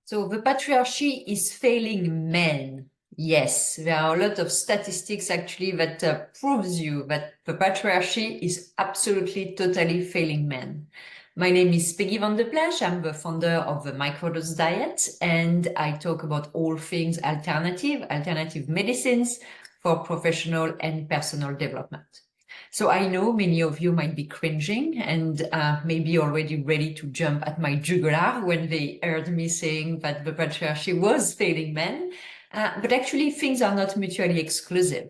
So the patriarchy is failing men. Yes, there are a lot of statistics actually that proves you that the patriarchy is absolutely, totally failing men. My name is Peggy van der Plassche. I'm the founder of the Microdose Diet, and I talk about all things alternative medicines for professional and personal development. So I know many of you might be cringing and maybe already ready to jump at my jugular when they heard me saying that the patriarchy was failing men. But actually, things are not mutually exclusive.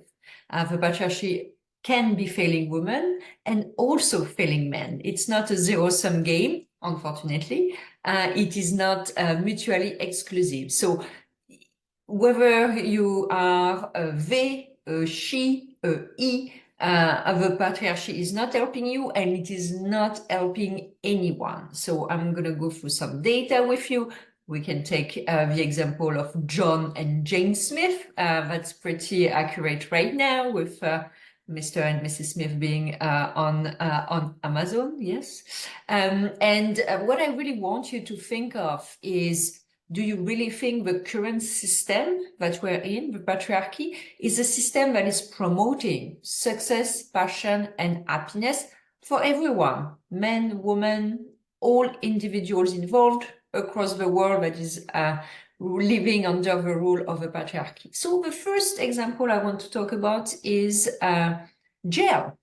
The patriarchy can be failing women and also failing men. It's not a zero-sum game, unfortunately. It is not mutually exclusive. So whether you are a they, a she, a he, the patriarchy is not helping you and it is not helping anyone. So I'm going to go through some data with you. We can take the example of John and Jane Smith. That's pretty accurate right now with Mr. and Mrs. Smith being on Amazon, yes. And what I really want you to think of is, do you really think the current system that we're in, the patriarchy, is a system that is promoting success, passion, and happiness for everyone, men, women, all individuals involved across the world that is living under the rule of the patriarchy? So the first example I want to talk about is jail.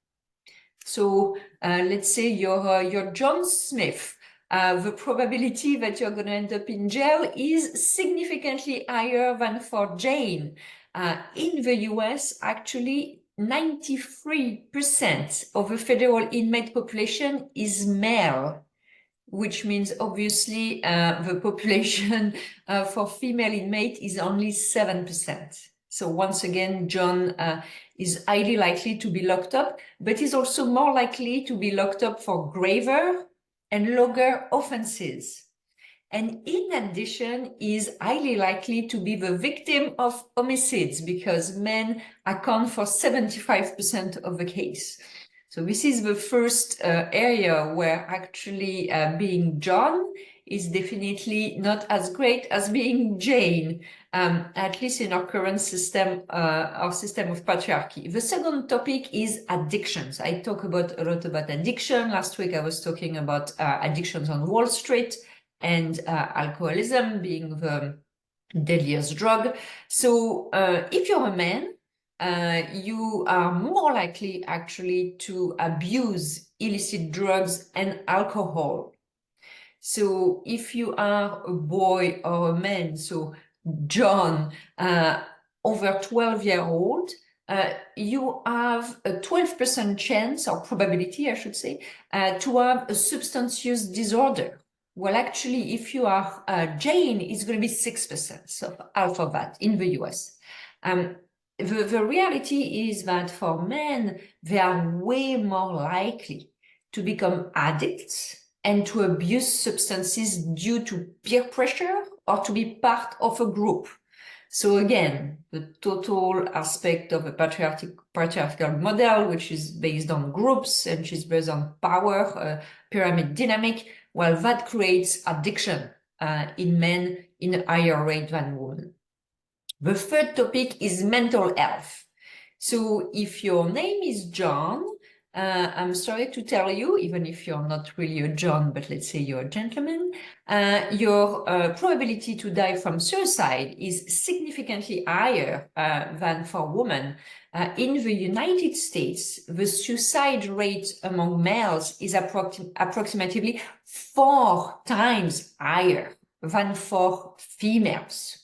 So let's say you're John Smith. The probability that you're going to end up in jail is significantly higher than for Jane. In the US, actually, 93% of the federal inmate population is male, which means obviously the population for female inmate is only 7%. So once again, John is highly likely to be locked up, but is also more likely to be locked up for graver and longer offenses. And in addition, is highly likely to be the victim of homicides because men account for 75% of the case. So this is the first area where actually being John is definitely not as great as being Jane, at least in our current system, our system of patriarchy. The second topic is addictions. I talk a lot about addiction. Last week I was talking about addictions on Wall Street and alcoholism being the deadliest drug. So if you're a man, you are more likely actually to abuse illicit drugs and alcohol. So if you are a boy or a man, so John, over 12-year-old, you have a 12% chance, or probability, I should say, to have a substance use disorder. Well, actually, if you are Jane, it's going to be 6%, so half of that in the US. The reality is that for men, they are way more likely to become addicts and to abuse substances due to peer pressure or to be part of a group. So again, the total aspect of a patriarchal model, which is based on groups and which is based on power, pyramid dynamic, well, that creates addiction in men in a higher rate than women. The third topic is mental health. So if your name is John, I'm sorry to tell you, even if you're not really a John, but let's say you're a gentleman, your probability to die from suicide is significantly higher than for women. In the United States, the suicide rate among males is approximately 4 times higher than for females.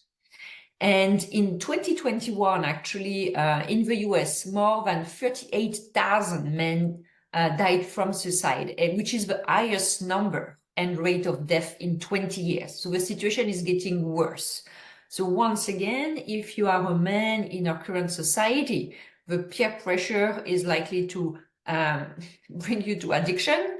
And in 2021, actually, in the US, more than 38,000 men died from suicide, which is the highest number and rate of death in 20 years. So the situation is getting worse. So once again, if you are a man in our current society, the peer pressure is likely to bring you to addiction,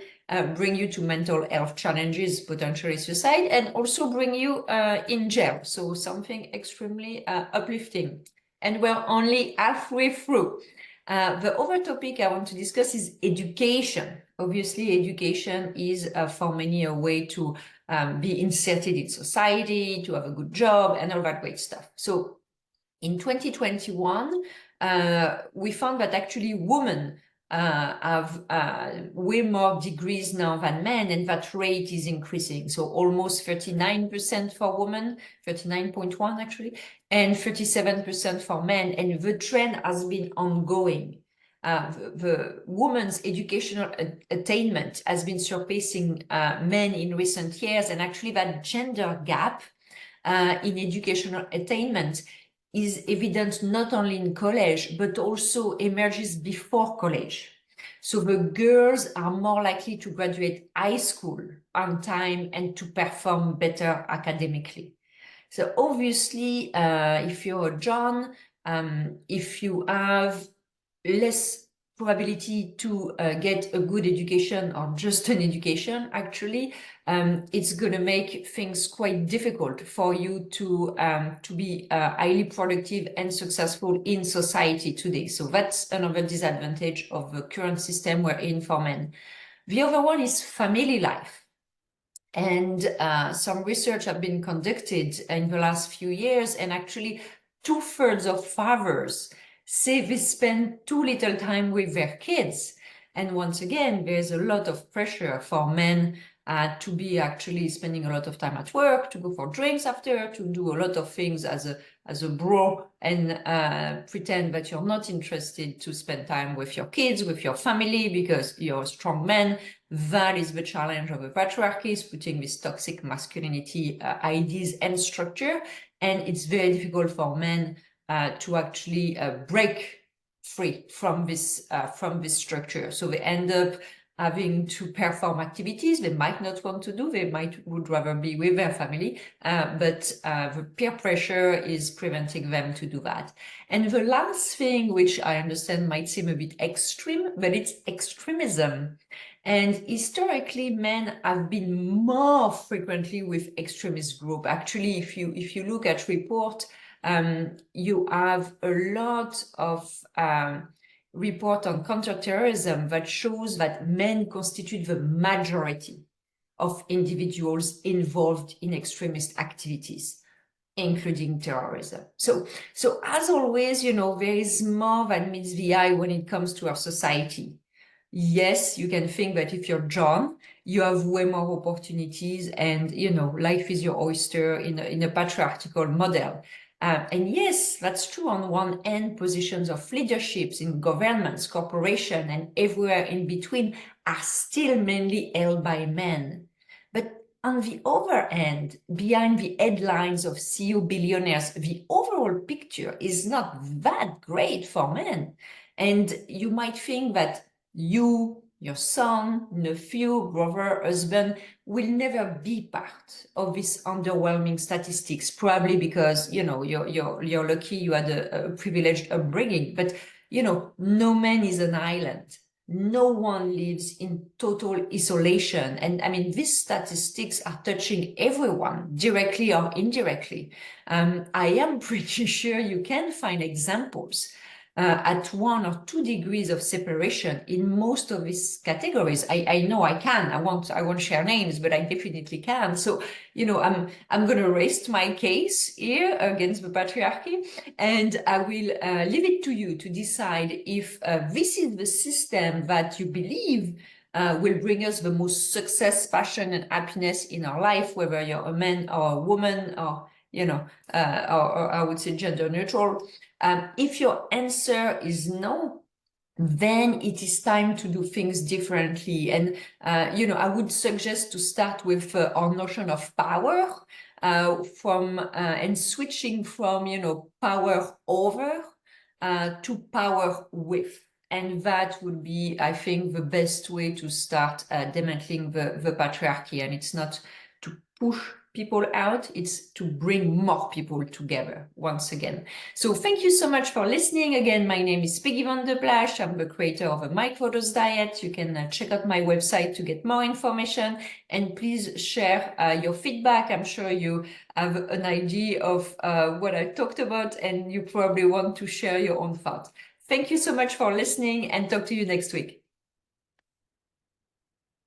bring you to mental health challenges, potentially suicide, and also bring you in jail. So something extremely uplifting. And we're only halfway through. The other topic I want to discuss is education. obviously education is for many a way to be inserted in society, to have a good job and all that great stuff. So in 2021, we found that actually women have way more degrees now than men, and that rate is increasing. So almost 39% for women, 39.1 actually, and 37% for men. And the trend has been ongoing. The women's educational attainment has been surpassing men in recent years, and actually that gender gap in educational attainment is evident not only in college, but also emerges before college. So the girls are more likely to graduate high school on time and to perform better academically. So obviously, if you're a John, if you have less probability to get a good education or just an education, actually, it's going to make things quite difficult for you to be highly productive and successful in society today. So that's another disadvantage of the current system we're in for men. The other one is family life. And some research have been conducted in the last few years, and actually 2/3 of fathers say they spend too little time with their kids. And once again, there's a lot of pressure for men to be actually spending a lot of time at work, to go for drinks after, to do a lot of things as a bro, and pretend that you're not interested to spend time with your kids, with your family, because you're a strong man. That is the challenge of the patriarchy, is putting this toxic masculinity ideas and structure. And it's very difficult for men to actually break free from this structure. So they end up having to perform activities they might not want to do. They would rather be with their family, but the peer pressure is preventing them to do that. And the last thing, which I understand might seem a bit extreme, but it's extremism. And historically, men have been more frequently with extremist group. Actually, if you look at report, you have a lot of report on counterterrorism that shows that men constitute the majority of individuals involved in extremist activities, including terrorism. So as always, there is more than meets the eye when it comes to our society. Yes, you can think that if you're John, you have way more opportunities, and life is your oyster in a patriarchal model. And yes, that's true on one end. Positions of leaderships in governments, corporation, and everywhere in between are still mainly held by men. But on the other end, behind the headlines of CEO billionaires, the overall picture is not that great for men. And you might think that you, your son, nephew, brother, husband will never be part of this underwhelming statistics, probably because you're lucky you had a privileged upbringing. But no man is an island. No one lives in total isolation. And I mean, these statistics are touching everyone, directly or indirectly. I am pretty sure you can find examples at 1 or 2 degrees of separation in most of these categories. I know I can. I won't share names, but I definitely can. So I'm going to rest my case here against the patriarchy, and I will leave it to you to decide if this is the system that you believe will bring us the most success, passion, and happiness in our life, whether you're a man or a woman, or or I would say gender neutral. If your answer is no, then it is time to do things differently. And, I would suggest to start with our notion of power and switching from, power over to power with. And that would be, I think, the best way to start dismantling the patriarchy. And it's not to push people out, it's to bring more people together once again. So thank you so much for listening. Again, my name is Peggy van der Plassche. I'm the creator of a microdose diet. You can check out my website to get more information, and please share your feedback. I'm sure you have an idea of what I talked about, and you probably want to share your own thoughts. Thank you so much for listening, and talk to you next week.